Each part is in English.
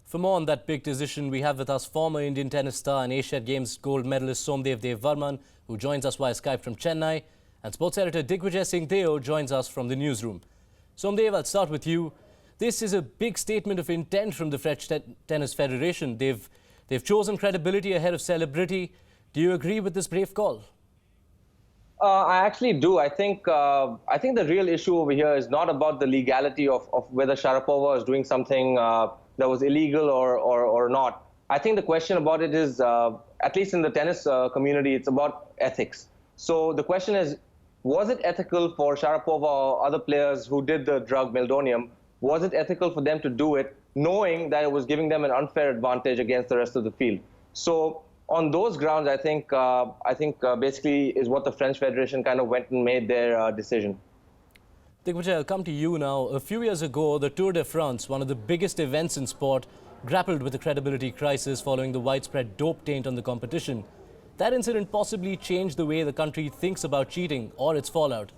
For more on that big decision, we have with us former Indian tennis star and Asian Games gold medalist Somdev Devvarman, who joins us via Skype from Chennai, and sports editor Digvijay Singh Deo joins us from the newsroom. Somdev, I'll start with you. This is a big statement of intent from the French Tennis Federation. They've chosen credibility ahead of celebrity. Do you agree with this brave call? I actually do. I think the real issue over here is not about the legality of whether Sharapova is doing something that was illegal or not. I think the question about it is, at least in the tennis community, it's about ethics. So the question is, was it ethical for Sharapova or other players who did the drug meldonium, was it ethical for them to do it, knowing that it was giving them an unfair advantage against the rest of the field? So on those grounds, I think basically is what the French Federation kind of went and made their decision. Digvijay, I'll come to you now. A few years ago, the Tour de France, one of the biggest events in sport, grappled with a credibility crisis following the widespread dope taint on the competition. That incident possibly changed the way the country thinks about cheating or its fallout.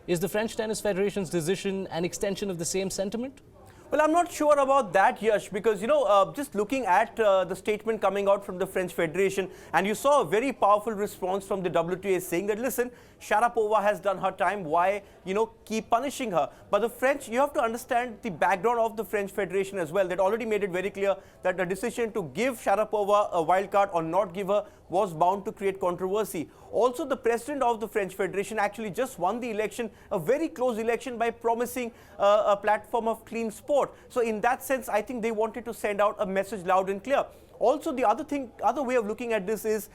Is the French Tennis Federation's decision an extension of the same sentiment? Well, I'm not sure about that, Yash, because, just looking at the statement coming out from the French Federation, and you saw a very powerful response from the WTA saying that, listen, Sharapova has done her time, why, keep punishing her? But the French, you have to understand the background of the French Federation as well. They'd already made it very clear that the decision to give Sharapova a wild card or not give her was bound to create controversy. Also, the president of the French Federation actually just won the election, a very close election, by promising a platform of clean sport. So in that sense, I think they wanted to send out a message loud and clear. Also, the other way of looking at this is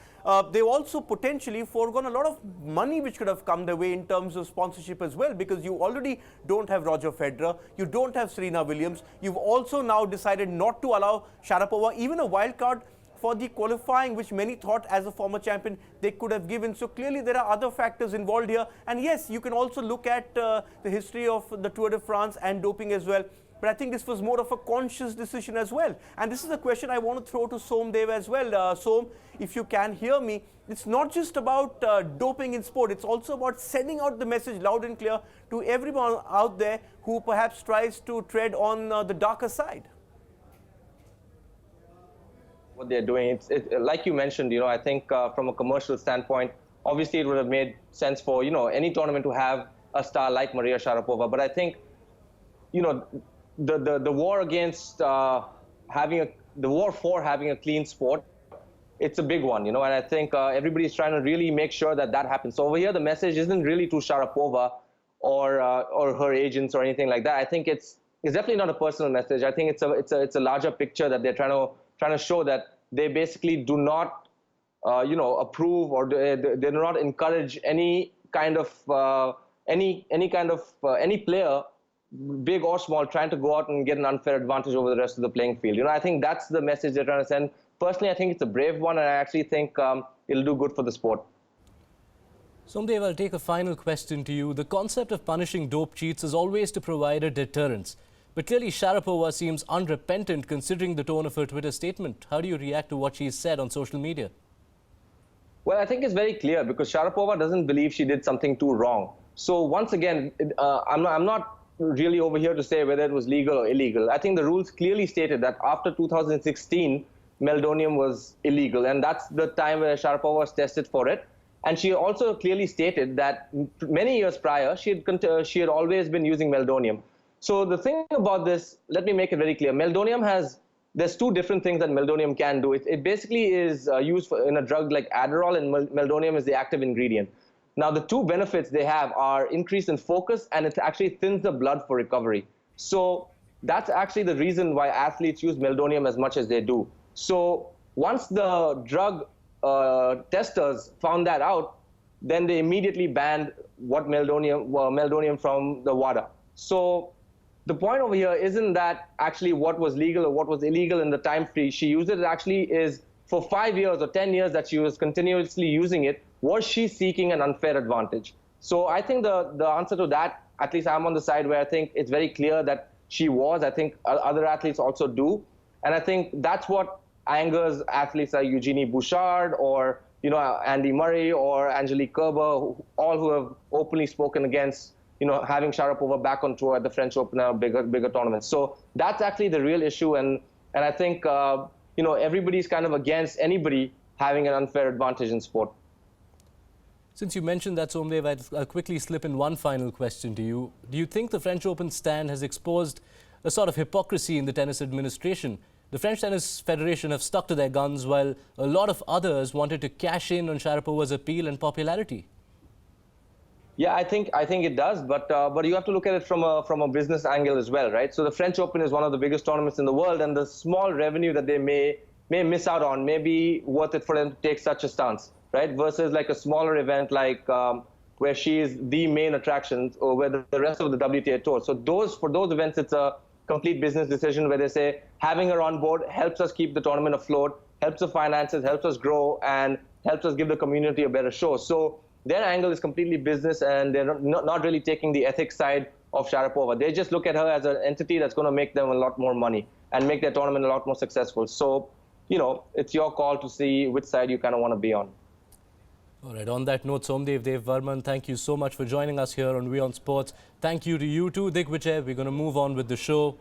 they also potentially foregone a lot of money which could have come their way in terms of sponsorship as well, because you already don't have Roger Federer, you don't have Serena Williams, you've also now decided not to allow Sharapova even a wild card for the qualifying, which many thought as a former champion they could have given. So clearly there are other factors involved here. And yes, you can also look at the history of the Tour de France and doping as well. But I think this was more of a conscious decision as well. And this is a question I want to throw to Somdev as well. Som, if you can hear me, it's not just about doping in sport. It's also about sending out the message loud and clear to everyone out there who perhaps tries to tread on the darker side. What they're doing, like you mentioned, I think from a commercial standpoint, obviously it would have made sense for, any tournament to have a star like Maria Sharapova. But I think, the war against the war for having a clean sport, it's a big one, and I think everybody's trying to really make sure that happens. So over here, the message isn't really to Sharapova or her agents or anything like that. I think it's definitely not a personal message. I think it's a larger picture that they're trying to show, that they basically do not, approve, or they do not encourage any kind of any player, big or small, trying to go out and get an unfair advantage over the rest of the playing field. I think that's the message they're trying to send. Personally, I think it's a brave one, and I actually think it'll do good for the sport. Somdev, I'll take a final question to you. The concept of punishing dope cheats is always to provide a deterrence. But clearly Sharapova seems unrepentant considering the tone of her Twitter statement. How do you react to what she's said on social media? Well, I think it's very clear, because Sharapova doesn't believe she did something too wrong. So once again, I'm not really over here to say whether it was legal or illegal. I think the rules clearly stated that after 2016, meldonium was illegal, and that's the time where Sharapova was tested for it. And she also clearly stated that many years prior, she had always been using meldonium. So the thing about this, let me make it very clear. Meldonium there's two different things that meldonium can do. It basically is used in a drug like Adderall, and meldonium is the active ingredient. Now, the two benefits they have are increase in focus, and it actually thins the blood for recovery. So that's actually the reason why athletes use meldonium as much as they do. So once the drug testers found that out, then they immediately banned meldonium from the WADA. So the point over here isn't that actually what was legal or what was illegal in the time she used it. It actually is for 5 years or 10 years that she was continuously using it. Was she seeking an unfair advantage? So I think the answer to that, at least I'm on the side where I think it's very clear that she was. I think other athletes also do. And I think that's what angers athletes like Eugenie Bouchard or Andy Murray or Angelique Kerber, all who have openly spoken against having Sharapova back on tour at the French Open or bigger tournaments. So that's actually the real issue, and And I think, everybody's kind of against anybody having an unfair advantage in sport. Since you mentioned that, Somdev, I'll quickly slip in one final question to you. Do you think the French Open stand has exposed a sort of hypocrisy in the tennis administration? The French Tennis Federation have stuck to their guns while a lot of others wanted to cash in on Sharapova's appeal and popularity. Yeah, I think it does, but you have to look at it from a business angle as well, right? So the French Open is one of the biggest tournaments in the world, and the small revenue that they may miss out on may be worth it for them to take such a stance, right? Versus like a smaller event like where she is the main attraction, or where the rest of the WTA tour. So for those events, it's a complete business decision where they say having her on board helps us keep the tournament afloat, helps the finances, helps us grow, and helps us give the community a better show. So their angle is completely business, and they're not really taking the ethics side of Sharapova. They just look at her as an entity that's going to make them a lot more money and make their tournament a lot more successful. So, it's your call to see which side you kind of want to be on. All right, on that note, Somdev Devvarman, thank you so much for joining us here on WION Sports. Thank you to you too, Digvijay. We're going to move on with the show.